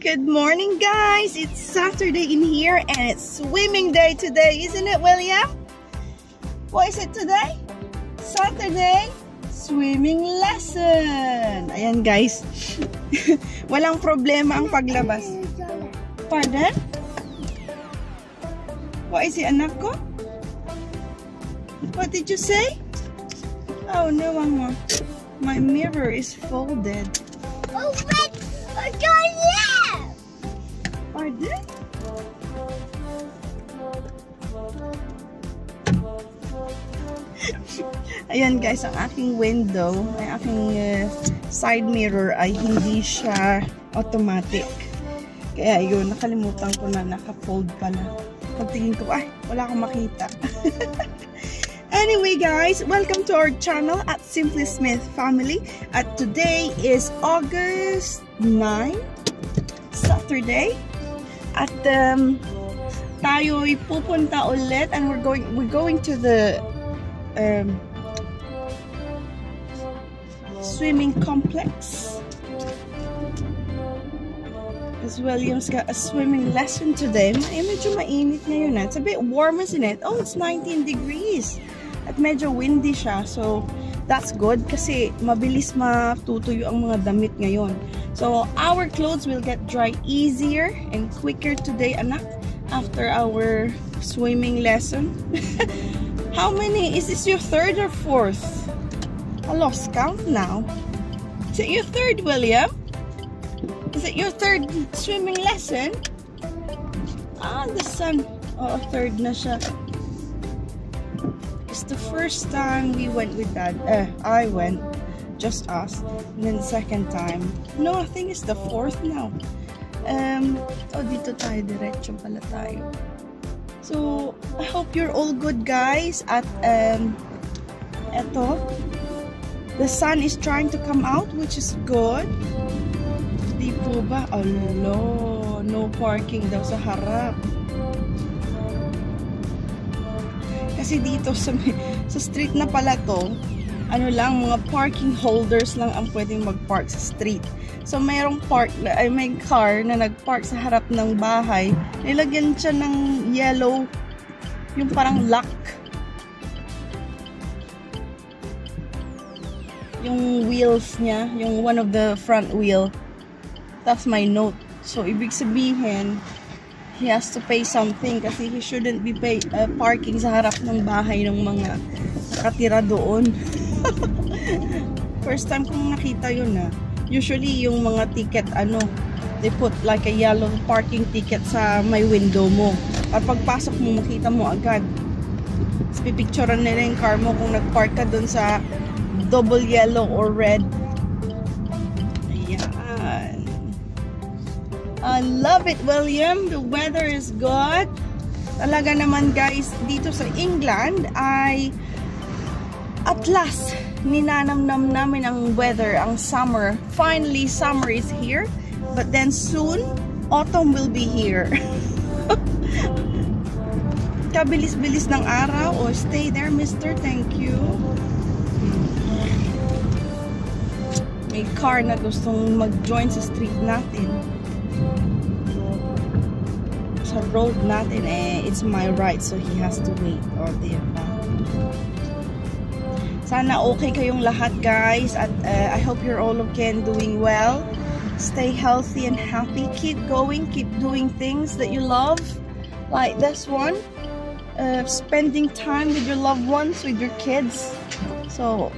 Good morning, guys. It's Saturday in here and it's swimming day today, isn't it, William? What is it today? Saturday swimming lesson. Ayan, guys. Walang problema ang paglabas. Pardon? What is it, anak ko? What did you say? Oh, no, Mama. My mirror is folded. Oh, wait! Yeah! Pardon? Ayan, guys, ang aking window, ang aking side mirror ay hindi siya automatic. Kaya yun, nakalimutan ko na naka-fold pala. Pagtingin ko, ay, wala akong makita. Anyway, guys, welcome to our channel at Simply Smith Family. At today is August 9, Saturday. At tayo'y pupunta ulit and we're going to the swimming complex. As William's got a swimming lesson today. Medyo mainit ngayon. It's a bit warm, isn't it? Oh, it's 19 degrees. At medyo windy siya. So, that's good kasi mabilis matutuyo ang mga damit ngayon. So, our clothes will get dry easier and quicker today, anak, after our swimming lesson. How many? Is this your third or fourth? I lost count now. Is it your third, William? Is it your third swimming lesson? Ah, the sun. Oh, third na siya. It's the first time we went with Dad. I went. Just us. And then the second time. No, I think it's the fourth now. Oh, dito tayo. Diretso pala tayo. So, I hope you're all good, guys. At, eto. The sun is trying to come out, which is good. Di po ba? Alo, no parking daw sa harap. Kasi dito sa street na pala to, ano lang, mga parking holders lang ang pwedeng mag-park sa street. So, mayroong may car na nag-park sa harap ng bahay. Nilagyan siya ng yellow, yung parang lock. Yung wheels niya, yung one of the front wheel. That's my note. So, ibig sabihin, he has to pay something kasi he shouldn't be parking sa harap ng bahay ng mga nakatira doon. First time kong nakita yun, Usually, yung mga ticket, they put like a yellow parking ticket sa may window mo. At pagpasok mo, makita mo agad. Tapos pipicturean nila yung car mo kung nagpark ka doon sa double yellow or red. Ayan. I love it, William. The weather is good. Talaga naman, guys, dito sa England ay at last ninanamnam namin ang weather, ang summer. Finally, summer is here. But then soon, autumn will be here. Kabilis-bilis ng araw. Oh, stay there, mister. Thank you. May car na gustong mag-join sa street natin. Sa road natin, it's my right, so he has to wait. O, diba? Sana okay kayong lahat, guys. At I hope you're all okay and doing well. Stay healthy and happy. Keep going. Keep doing things that you love. Like this one. Spending time with your loved ones, with your kids. So,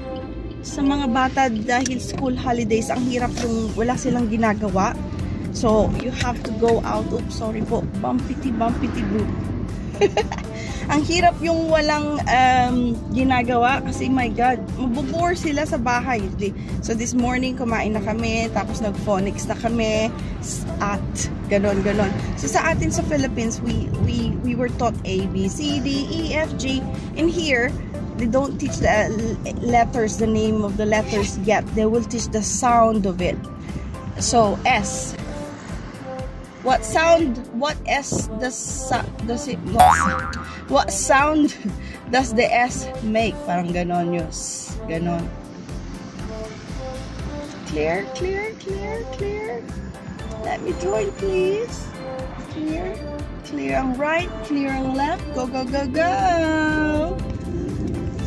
sa mga bata, dahil school holidays, ang hirap yung wala silang ginagawa. So, you have to go out. Oops, sorry po. Bumpity boo. Ang hirap yung walang ginagawa kasi, my God, mabubore sila sa bahay. So, this morning, kumain na kami, tapos nag-phonics na kami, at ganon. So, sa atin sa Philippines, we were taught A, B, C, D, E, F, G. In here, they don't teach the letters, the name of the letters yet. They will teach the sound of it. So, S. What sound does the S make? Parang ganon yun. Ganon. Clear. Let me join, please. Clear. Clear ang right, clear ang left. Go, go, go, go!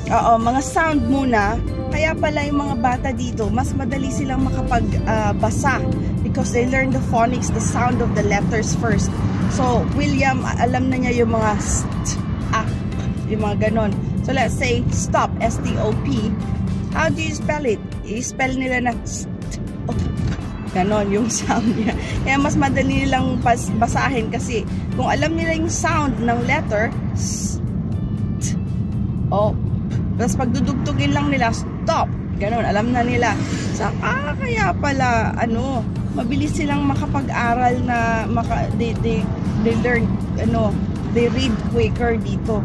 Oo, mga sound muna. Kaya pala yung mga bata dito, mas madali silang makapagbasa because they learn the phonics, the sound of the letters first. So, William, alam na niya yung mga st, ak, yung mga ganon. So, let's say stop, S-T-O-P. How do you spell it? I-spell nila na st, ganon yung sound niya. Kaya mas madali nilang basahin kasi kung alam nila yung sound ng letter, st, o, tapos pagdudugtugin lang nila, stop. Ganon, alam na nila. So, kaya pala, mabilis silang makapag-aral na, they learn, they read quicker dito.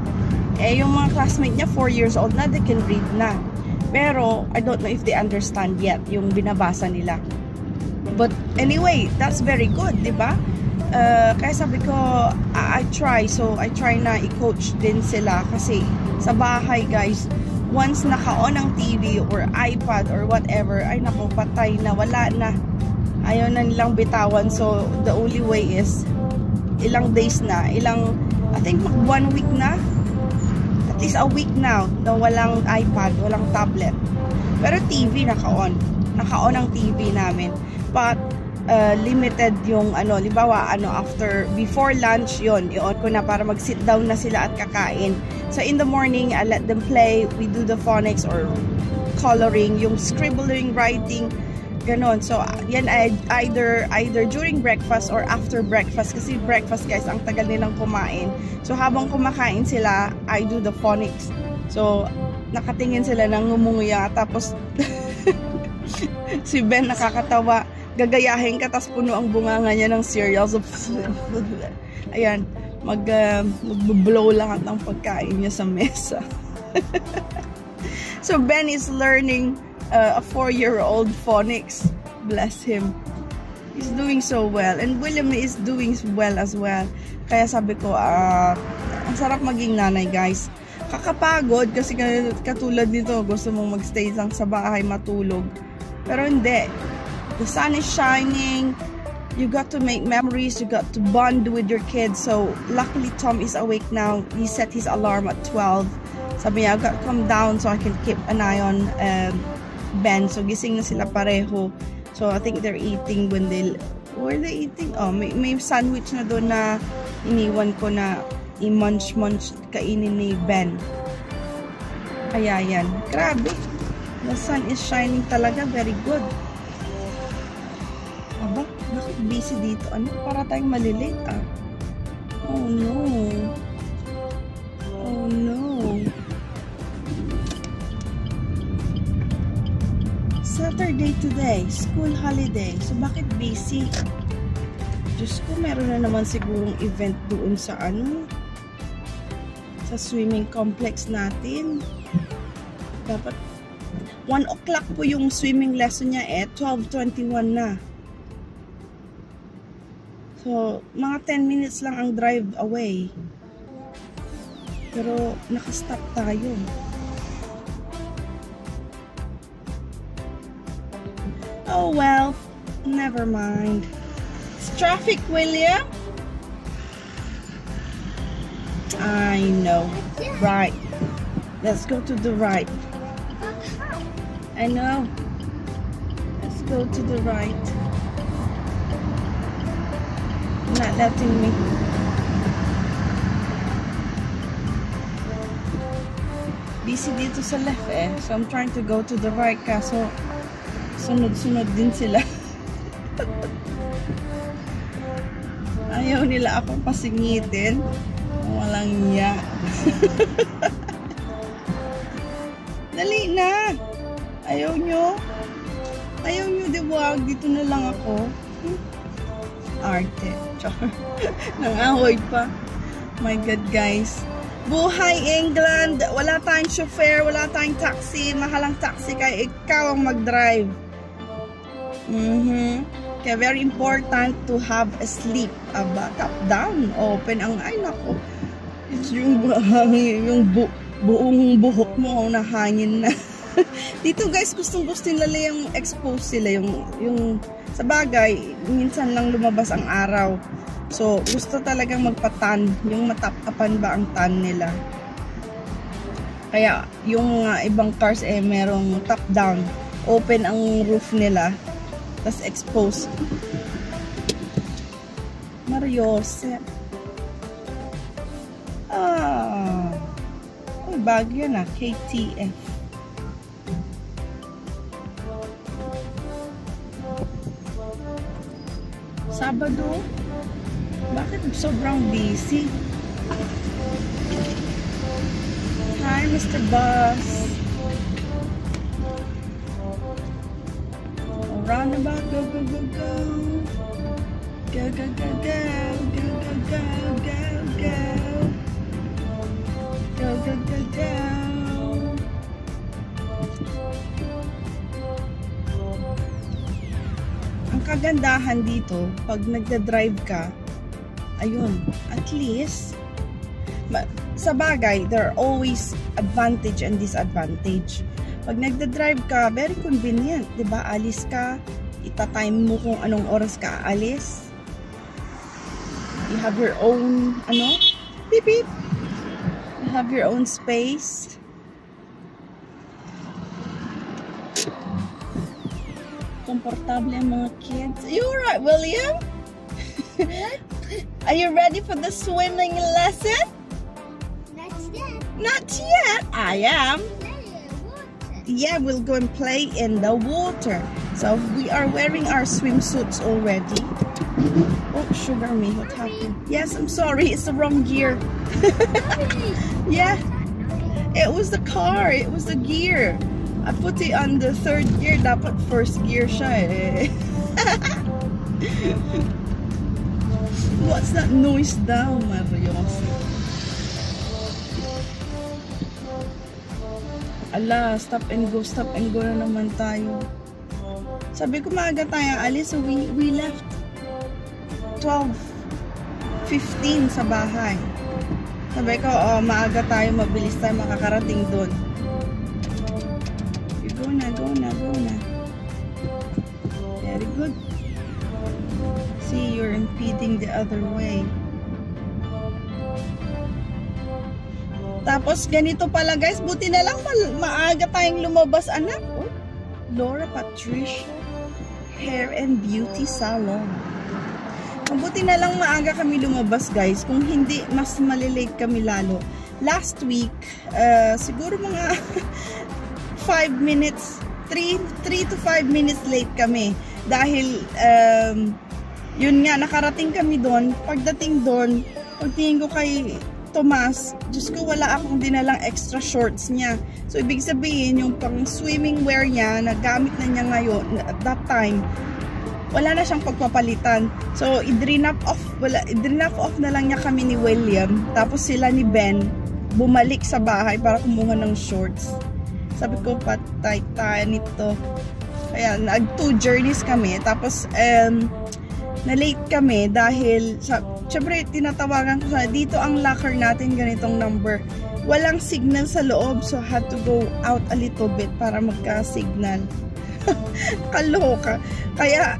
Yung mga classmate niya, 4 years old na, they can read na. Pero, I don't know if they understand yet yung binabasa nila. But, anyway, that's very good, diba? Kaya sabi ko, I try na i-coach din sila kasi sa bahay, guys, once naka-on ang TV or iPad or whatever, ay naku, patay na, wala na. Ayaw na nilang bitawan. So, the only way is ilang days na, I think 1 week na, at least a week now na walang iPad, walang tablet. Pero TV naka-on ang TV namin. But, limited yung libawa before lunch i-on ko na para mag-sit down na sila at kakain. So in the morning I let them play, we do the phonics or coloring, yung scribbling, writing, ganon. So yan either during breakfast or after breakfast kasi breakfast, guys, ang tagal nilang kumain. So habang kumakain sila, I do the phonics. So nakatingin sila ng ngumunguya, tapos si Ben nakakatawa, gagayahin ka, tas puno ang bunganga niya ng cereals. Ayan, mag-blow lahat ng pagkain niya sa mesa. So Ben is learning a 4-year-old phonics. Bless him. He's doing so well. And William is doing well as well. Kaya sabi ko, ang sarap maging nanay, guys. Kakapagod kasi katulad nito, gusto mong magstay lang sa bahay, matulog. Pero hindi. The sun is shining, you got to make memories, you got to bond with your kids. So luckily Tom is awake now. He set his alarm at 12. Sabi niya, I got to come down so I can keep an eye on Ben. So gising na sila pareho. So I think they're eating were they eating? Oh, may sandwich na doon na iniwan ko na i-munch kainin ni Ben. Kaya yan, grabe, the sun is shining talaga, very good. Aba, bakit busy dito? Para tayong malilate, Oh no. Oh no. Saturday today, school holiday. So bakit busy? Diyos ko, meron na naman sigurong event doon sa sa swimming complex natin. Dapat 1 o'clock po yung swimming lesson niya, 12:21 na. So, mga 10 minutes lang ang drive away. Pero, nakastop tayo. Oh well, never mind. It's traffic, William. I know. Right. Let's go to the right. I know. Let's go to the right. Not letting me. Busy dito sa left so I'm trying to go to the right kaso sunod-sunod din sila. Ayaw nila akong pasingitin. Walang niya. Dali na. Ayaw nyo. Diwag. Dito na lang ako. Arte. Nangahoy pa. My God, guys. Buhay England. Wala tayong chauffeur. Wala tayong taxi. Mahalang taxi kaya ikaw ang mag-drive. Kaya very important to have a sleep. Top down. Open ang ay nako. Yung buong buhok mo na hangin na. Dito guys, gustong-gusto nila yung expose sila. Yung sa bagay, minsan lang lumabas ang araw. So, gusto talagang magpa-tan. Yung matap-tapan ba ang tan nila. Kaya, yung ibang cars merong top-down. Open ang roof nila. Tapos expose. Mariose. Ay, bagyo na. KTF. Sabado? Bakit sobrang busy? Hi, Mr. Bus. Roundabout, go, go, go, go. Go, go, go, go. Go, go, go, go, go. Go, go, go, go. Ang kagandahan dito, pag nagda-drive ka, ayun, at least, sa bagay, there are always advantage and disadvantage. Pag nagda-drive ka, very convenient, diba? Alis ka, ita-time mo kung anong oras ka alis. You have your own, beep beep. You have your own space. Komportable ang mga kids. Are you alright, William? Are you ready for the swimming lesson? Not yet. Not yet. I am. Yeah, we'll go and play in the water. So we are wearing our swimsuits already. Oh, sugar me, what happened? Yes, I'm sorry, it's the wrong gear. Yeah, it was the car, it was the gear. I put it on the third gear, dapat first gear siya eh. What's that noise daw, Marios? Ala, stop and go na naman tayo. Sabi ko maaga tayo alis, so we left 12:15 sa bahay. Sabi ko, maaga tayo, mabilis tayo makakarating doon. Go na, go na, go na. Very good. See, you're impeding the other way. Tapos, ganito pala guys, buti na lang maaga tayong lumabas, anak. Oh, Laura Patricia Hair and Beauty Salon. Mabuti na lang maaga kami lumabas guys, kung hindi, mas malilate kami lalo. Last week, siguro mga 5 minutes, 3 to 5 minutes late kami. Dahil, yun nga, nakarating kami doon. Pagdating doon, pagtingin ko kay Tomas, Diyos ko, wala akong dinalang extra shorts niya. So, ibig sabihin, yung pang swimming wear niya, nagamit na niya ngayon, at that time, wala na siyang pagpapalitan. So, i-drain off na lang niya kami ni William. Tapos sila ni Ben, bumalik sa bahay para kumuha ng shorts. Sabi ko, patay tayo nito. Kaya, nag-2 journeys kami. Tapos, na-late kami dahil, syempre, tinatawagan ko sa, dito ang locker natin, ganitong number. Walang signal sa loob, so had to go out a little bit para magka-signal. Kaloka. Kaya,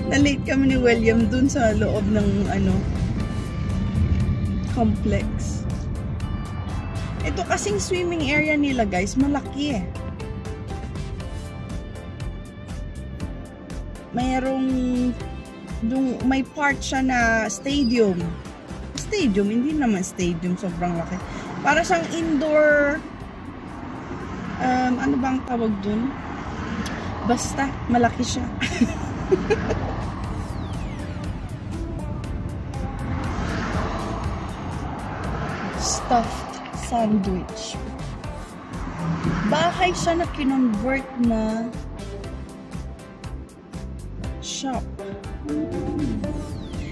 na-late kami ni William dun sa loob ng, complex. Ito kasing swimming area nila guys, malaki eh. May part siya na stadium. Hindi naman stadium, sobrang laki. Para siyang indoor, ano bang tawag dun? Basta, malaki siya. Stuffed sandwich. Bahay siya na kinonvert na shop.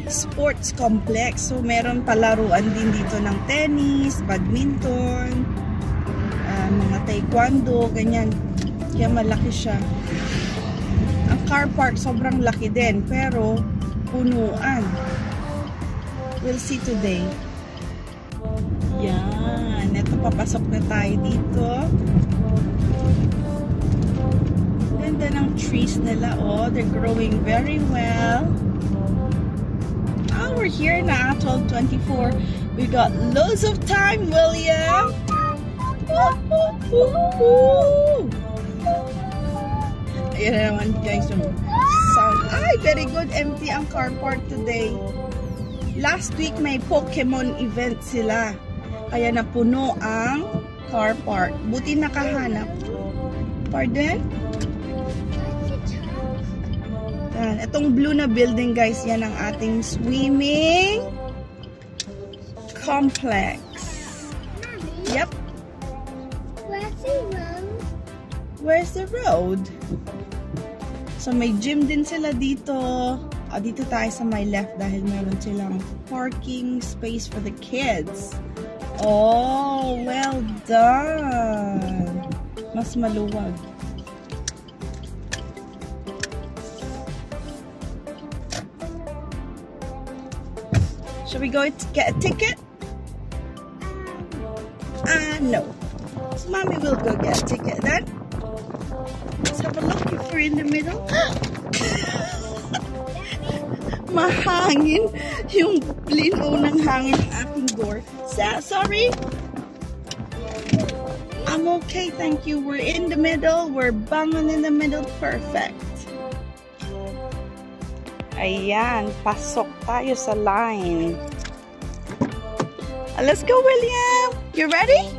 Sports complex. So, meron palaruan din dito ng tennis, badminton, mga taekwondo, ganyan. Kaya malaki siya. Ang car park sobrang laki din, pero punuan. We'll see today. Yan. Ito So, papasok na tayo dito. Ganda ng trees nila, oh. They're growing very well. Oh, we're here na, 12:24. We got loads of time, William. Ayan na naman, guys, yung sound. Ay, very good. Empty ang car park today. Last week, may Pokemon event sila. Kaya napuno ang car park. Buti nakahanap. Pardon? Yan. Itong blue na building, guys, yan ang ating swimming complex. Yep. Where's the road? Where's the road? So, may gym din sila dito. Dito tayo sa my left dahil meron silang parking space for the kids. Oh, well done. Mas maluwag. Should we go get a ticket? No. So Mommy will go get a ticket then. Let's have a look if we're in the middle. Mahangin yung lino ng hangin ng aking door. Sorry? I'm okay, thank you. We're in the middle. We're banging in the middle. Perfect. Ayan, pasok tayo sa line. Let's go, William. You ready?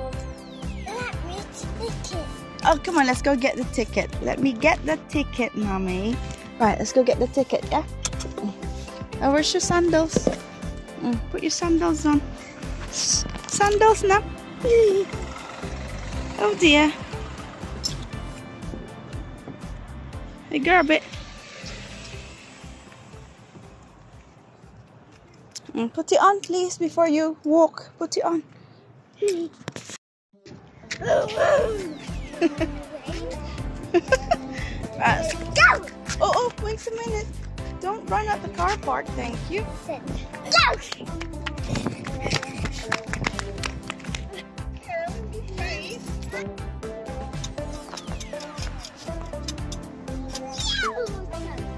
Let me ticket. Oh, come on, let's go get the ticket. Let me get the ticket, Mommy. Right, let's go get the ticket, yeah? Oh, where's your sandals? Put your sandals on. Sandals now. Oh dear. Hey, grab it. Put it on, please, before you walk. Put it on. Let's go. Oh, wait a minute. Don't run at the car park, thank you. Go!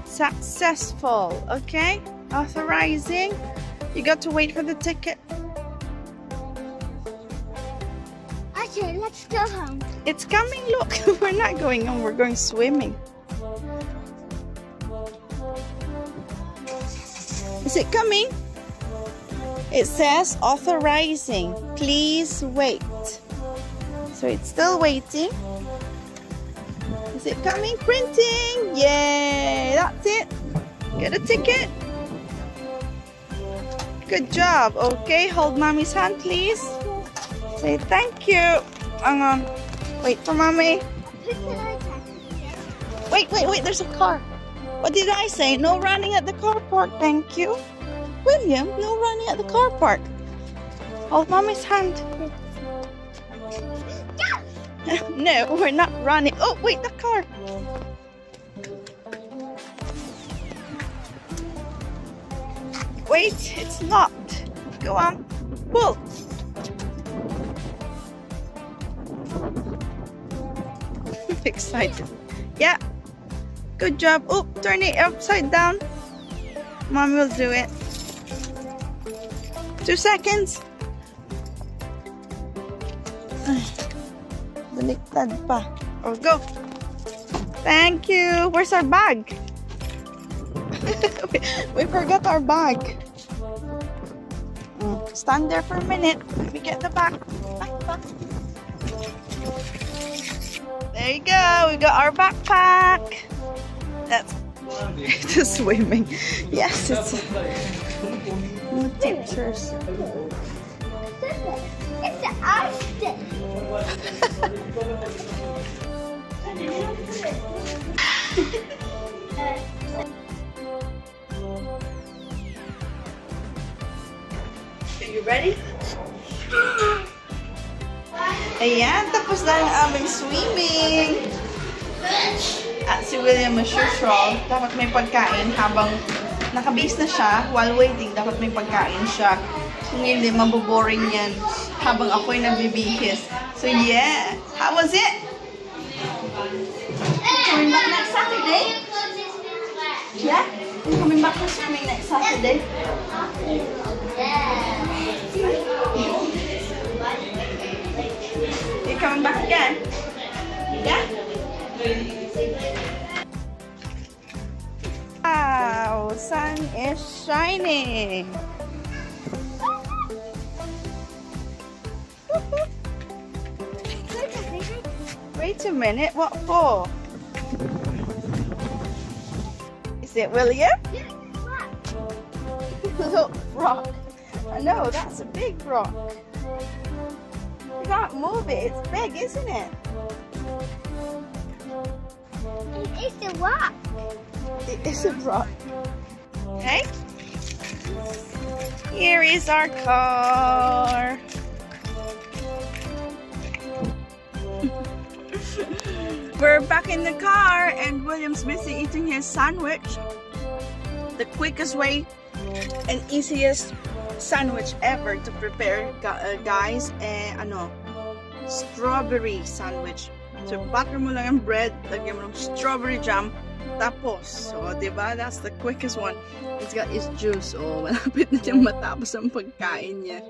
Successful, okay? Authorizing. You got to wait for the ticket. Okay, let's go home. It's coming, look. We're not going home, we're going swimming. Is it coming? It says authorizing. Please wait. So it's still waiting. Is it coming? Printing! Yay! That's it. Get a ticket. Good job. Okay, hold Mommy's hand, please. Say thank you. Hang on. Wait for Mommy. Wait. There's a car. What did I say? No running at the car park. Thank you. William, no running at the car park. Hold Mommy's hand. No, we're not running. Oh, wait, the car. Wait, it's locked. Go on. Pull. Excited. Yeah. Good job. Oh, turn it upside down. Mom will do it. 2 seconds. Baliktad pa. Oh, go. Thank you. Where's our bag? We forgot our bag. Stand there for a minute. Let me get the bag. Back. There you go. We got our backpack. That's to swimming. Yes, it's no pictures. It's an ice stick. Are you ready? Ayan, tapos na ang aming swimming. At si William Mashushol, dapat may pagkain habang nakabase na siya. While waiting, dapat may pagkain siya. Kung hindi, maboboring yan. habang ako'y nagbibihis. So yeah, how was it? Coming back next Saturday? Yeah? You coming back for swimming next Saturday? You coming back again? Yeah? Wow, sun is shining. Wait a minute, what for? Is it William? Look, rock. I know, that's a big rock. You can't move it, it's big, isn't it? It is a rock. It is a rock. Okay. Here is our car. We're back in the car and William's busy eating his sandwich. The quickest way and easiest sandwich ever to prepare, guys. Strawberry sandwich. So, butter mo lang ang bread, lagyan mo ng strawberry jam, tapos. So, diba? That's the quickest one. It's got its juice. Oh, malapit na siyang matapos ang pagkain niya.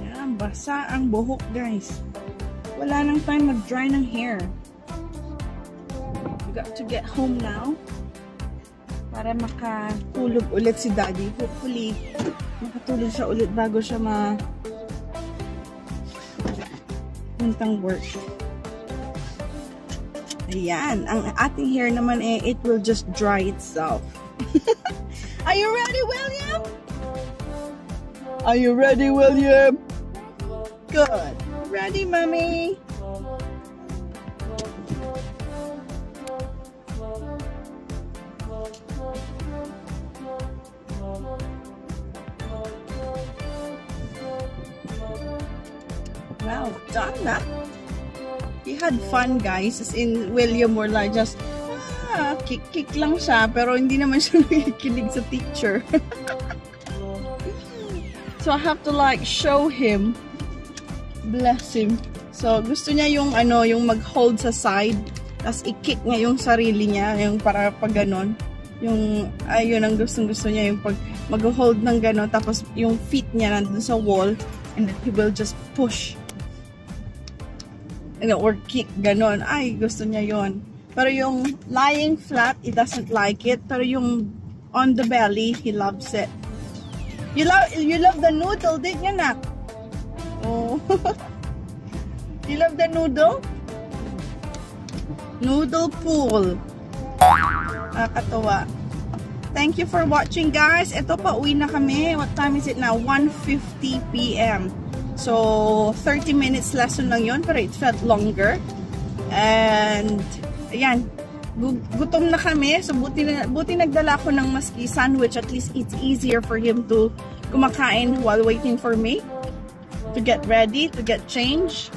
Yan, basa ang buhok, guys. Wala nang time mag-dry ng hair. We got to get home now para makatulog ulit si Daddy. Hopefully, makatulog siya ulit bago siya puntang work. Ayan. Ang ating hair naman it will just dry itself. Are you ready, William? Are you ready, William? Good. Ready, Mommy? Wow, done na. He had fun, guys. As in, William were like just, kick lang siya. Pero hindi naman siya nakikinig sa teacher. So, I have to like show him. Bless him. So, gusto niya yung yung mag-hold sa side. Tapos, i-kick niya yung sarili niya. Yung para pag ganon. Yung, ayun ang gusto niya. Yung pag mag-hold ng ganon. Tapos, yung feet niya nandun sa wall. And then, he will just push. Or kick, ganon. Ay, gusto niya yon. Pero yung lying flat, he doesn't like it. Pero yung on the belly, he loves it. You love the noodle, didn't you, Nak? Oh. You love the noodle? Noodle pool. Nakakatawa. Thank you for watching, guys. Ito pa, uwi na kami. What time is it now? 1:50 p.m. So, 30 minutes lesson lang yun, pero it felt longer. And, ayan, gutom na kami. So, buti nagdala ko ng maski sandwich. At least, it's easier for him to kumakain while waiting for me. To get ready, to get changed.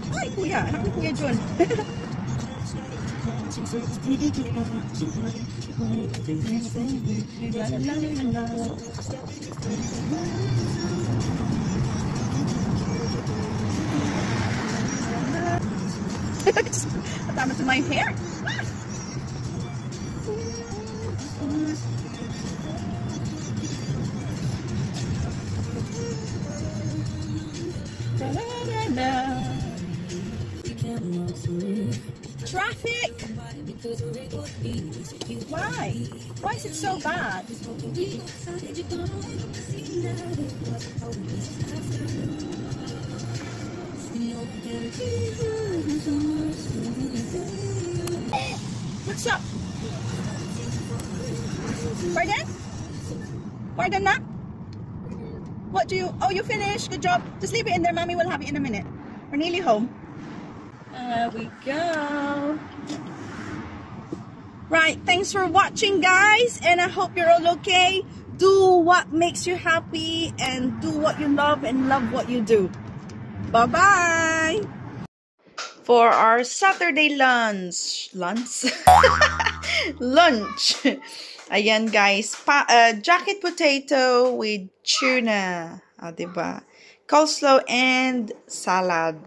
Ay, kuya. Ano kuya John? What happened to my hair? Traffic! Why? Why is it so bad? What's up? Pardon? Pardon, Nak? What do you... Oh, you finished? Good job. Just leave it in there. Mommy will have it in a minute. We're nearly home. There we go. Right, thanks for watching, guys, and I hope you're all okay. Do what makes you happy and do what you love and love what you do. Bye-bye. for our Saturday lunch. Lunch? Lunch. Ayan guys, jacket potato with tuna. Diba? Coleslaw and salad.